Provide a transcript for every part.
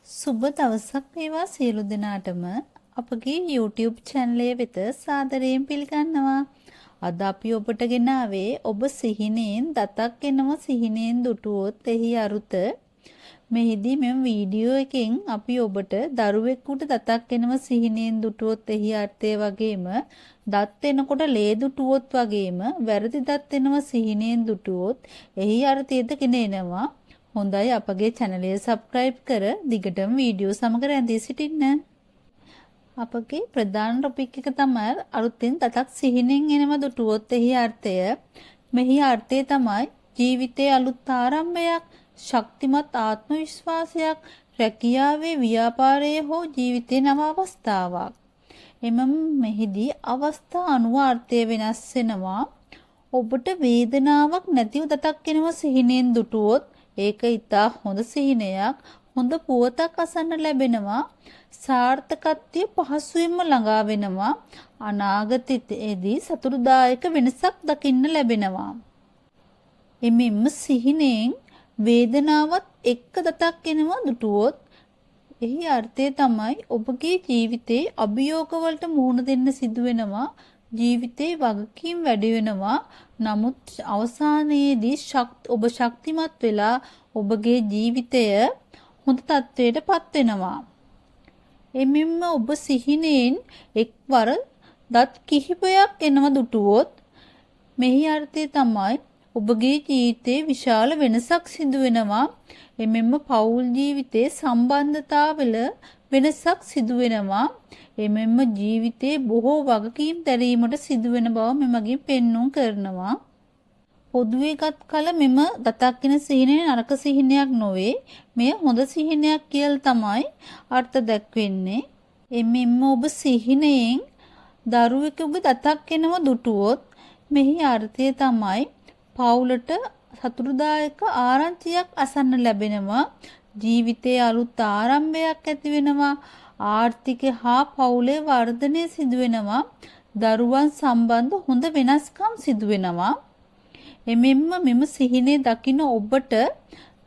සුබ දවසක් වේවා සියලු දෙනාටම අපගේ YouTube channel වෙත සාදරයෙන් පිළිගන්නවා. අද අපි ඔබට ගෙනාවේ ඔබ සිහිනෙන් දතක් එනව සිහිනෙන් දුටුවොත් එහි අරුත. මෙහිදී මෙම වීඩියෝ එකෙන් අපි ඔබට දරුවෙකුට දතක් එනව සිහිනෙන් දුටුවොත් එහි අර්ථය වගේම දත් එනකොට ලේ දුටුවොත් වගේම වැරදි දත් එනව සිහිනෙන් දුටුවොත් එහි අර්ථයද ගෙන එනවා. හොඳයි අපගේ channel එක subscribe කර දිගටම වීඩියෝ සමග රැඳී සිටින්න. අපගේ ප්‍රධාන topic එක තමයි අලුතෙන් දතක් සිහිනෙන් එනව දුටුවොත් එහි අර්ථය. මෙහි අර්ථය තමයි ජීවිතයේ අලුත් ආරම්භයක්, ශක්තිමත් ආත්ම විශ්වාසයක්, රැකියාවේ ව්‍යාපාරයේ හෝ ජීවිතේ නව අවස්ථාවක්. එමම මෙහිදී අවස්ථා අනුව අර්ථය වෙනස් වෙනවා. ඔබට වේදනාවක් නැතිව දතක් එනව සිහිනෙන් දුටුවොත් ඒක ඉතා හොඳ සිහිනයක්, හොඳ පුවතක් අසන්න ලැබෙනවා, සාර්ථකත්වය පහසුවෙන්ම ළඟා වෙනවා, අනාගතයේදී සතුටුදායක වෙනසක් දකින්න ලැබෙනවා. එමෙන්න සිහිනෙන් වේදනාවත් එක්ක දතක් එනවා දුටුවොත් එහි අර්ථය තමයි ඔබගේ ජීවිතේ අභියෝග වලට මුහුණ දෙන්න සිදු වෙනවා, ජීවිතේ වගකීම් වැඩි වෙනවා. නමුත් අවසානයේදී ඔබ ශක්තිමත් වෙලා ඔබගේ ජීවිතය හොඳ තත්වයට පත් වෙනවා. එමෙන්න ඔබ සිහිනෙන් එක්වර දත් කිහිපයක් එනව දුටුවොත් මෙහි අර්ථය තමයි ඔබගේ ජීවිතේ විශාල වෙනසක් සිදු වෙනවා. එමෙන්න පෞල් ජීවිතේ සම්බන්ධතාවල වෙනසක් සිදු වෙනවා. එමෙන්න ජීවිතේ බොහෝ වගකීම් දැරීමට සිදුවෙන බව මෙමගින් පෙන්눔 කරනවා. පොදුවේ ගත් කල මෙම දතක් එන සිහිනය නරක සිහිනයක් නොවේ. මෙය හොඳ සිහිනයක් කියලා තමයි අර්ථ දැක්වෙන්නේ. එමෙන්න ඔබ සිහිනයෙන් දරුවෙකුගේ දතක් එනව දුටුවොත් මෙහි අර්ථය තමයි පවුලට සතුටුදායක ආරංචියක් අසන්න ලැබෙනවා. ජීවිතයේ අලුත් ආරම්භයක් ඇති වෙනවා. ආර්ථිකය හා පවුලේ වර්ධනය සිදු වෙනවා. දරුවන් සම්බන්ධ හොඳ වෙනස්කම් සිදු වෙනවා. එමෙන්න මෙම සිහිනේ දකින ඔබට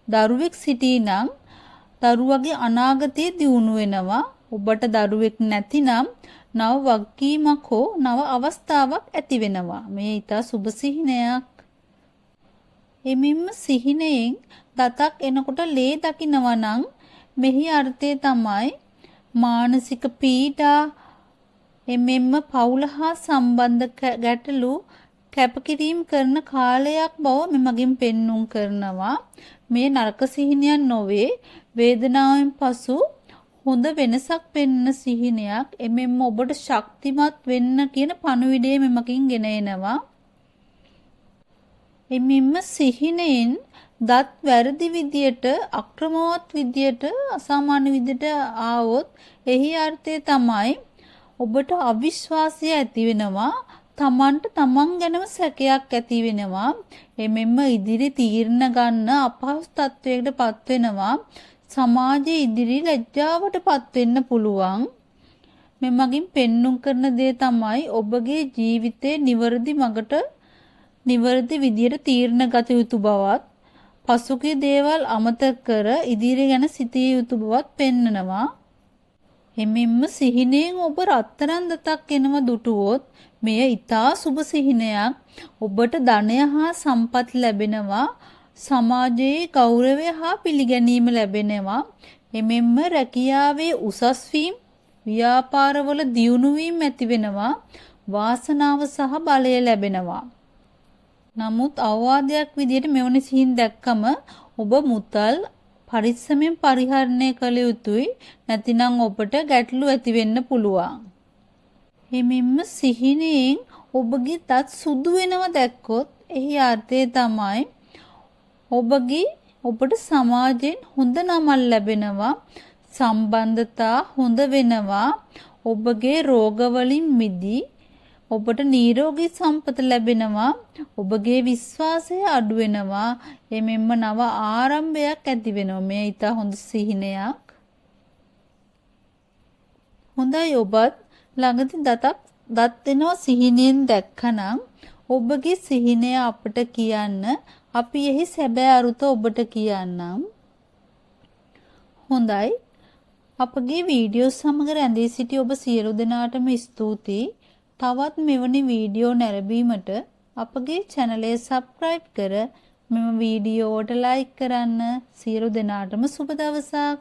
දරුවෙක් සිටීනම් දරුවගේ අනාගතය දියුණු වෙනවා. ඔබට දරුවෙක් නැතිනම් නව වගකීමක් හෝ නව අවස්ථාවක් ඇති වෙනවා. මේ ඊට සුබ සිහිනයක්. එමෙන්න සිහිනයෙන් දතක් එනකොට ලේ දකිනවා නම් මෙහි අර්ථය තමයි මානසික පීඩා, එමෙන්න පවුල හා සම්බන්ධ ගැටලු කැපකිරීම කරන කාලයක් බව මෙමගින් පෙන්눔 කරනවා. මේ නරක සිහිනයක් නොවේ. වේදනාවෙන් පසු හොඳ වෙනසක් පෙන්න සිහිනයක්. එමෙන්න ඔබට ශක්තිමත් වෙන්න කියන පණිවිඩය මෙමගින් ගෙන එනවා. එමෙන්න සිහිනෙන් දත් වැරදි විදියට, අක්‍රමවත් විදියට, අසාමාන්‍ය විදියට ආවොත් එහි අර්ථය තමයි ඔබට අවිශ්වාසය ඇති වෙනවා. තමන්ට තමන් ගැනම සැකයක් ඇති වෙනවා. එමෙන්න ඉදිරි තීරණ ගන්න අපහසු තත්වයකට පත් වෙනවා. සමාජයේ ඉදිරි ලැජ්ජාවට පත් වෙන්න පුළුවන්. මෙමගින් පෙන්눔 කරන දේ තමයි ඔබගේ ජීවිතේ නිවැරදි විදියට තීරණ ගත යුතු බවත්, පසුගිය දේවල් අමතක කර ඉදිරිය ගැන සිටිය යුතු බවත් පෙන්නනවා. එමෙන්න සිහිනෙන් ඔබ රත්තරන් දතක් එනව දුටුවොත් මෙය ඊටා සුබ සිහිනයක්. ඔබට ධනය හා සම්පත් ලැබෙනවා. සමාජයේ ගෞරවය හා පිළිගැනීම ලැබෙනවා. එමෙන්න රැකියාවේ උසස් වීම, ව්‍යාපාරවල දියුණු වීම ඇති වෙනවා. වාසනාව සහ බලය ලැබෙනවා. නමුත් අවවාදයක් විදියට මෙවැනි සිහින් දැක්කම ඔබ මුතල් පරිස්සමෙන් පරිහරණය කළ යුතුයි. නැතිනම් ඔබට ගැටලු ඇති වෙන්න පුළුවන්. එමෙන්න සිහිනෙන් ඔබගේ දත් සුදු වෙනව දැක්කොත් එහි අර්ථය තමයි ඔබට සමාජයෙන් හොඳ නමක් ලැබෙනවා. සම්බන්ධතා හොඳ වෙනවා. ඔබගේ රෝගවලින් මිදී ඔබට නිරෝගී සම්පත ලැබෙනවා. ඔබගේ විශ්වාසය අඩු වෙනවා. එමෙන්න නව ආරම්භයක් ඇති වෙනවා. මේ ඊට හොඳ සිහිනයක්. හොඳයි ඔබත් ළඟදී දත් එනවා සිහිනෙන් දැක්කනම් ඔබගේ සිහිනය අපට කියන්න. අපි එහි සැබෑ අරුත ඔබට කියන්නම්. හොඳයි අපගේ වීඩියෝ සමග රැඳී සිටි ඔබ සියලු දෙනාටම ස්තුතියි. තවත් මෙවැනි වීඩියෝ නැරඹීමට අපගේ channel එක subscribe කර මෙම වීඩියෝවට like කරන්න. සියලු දෙනාටම සුබ දවසක්.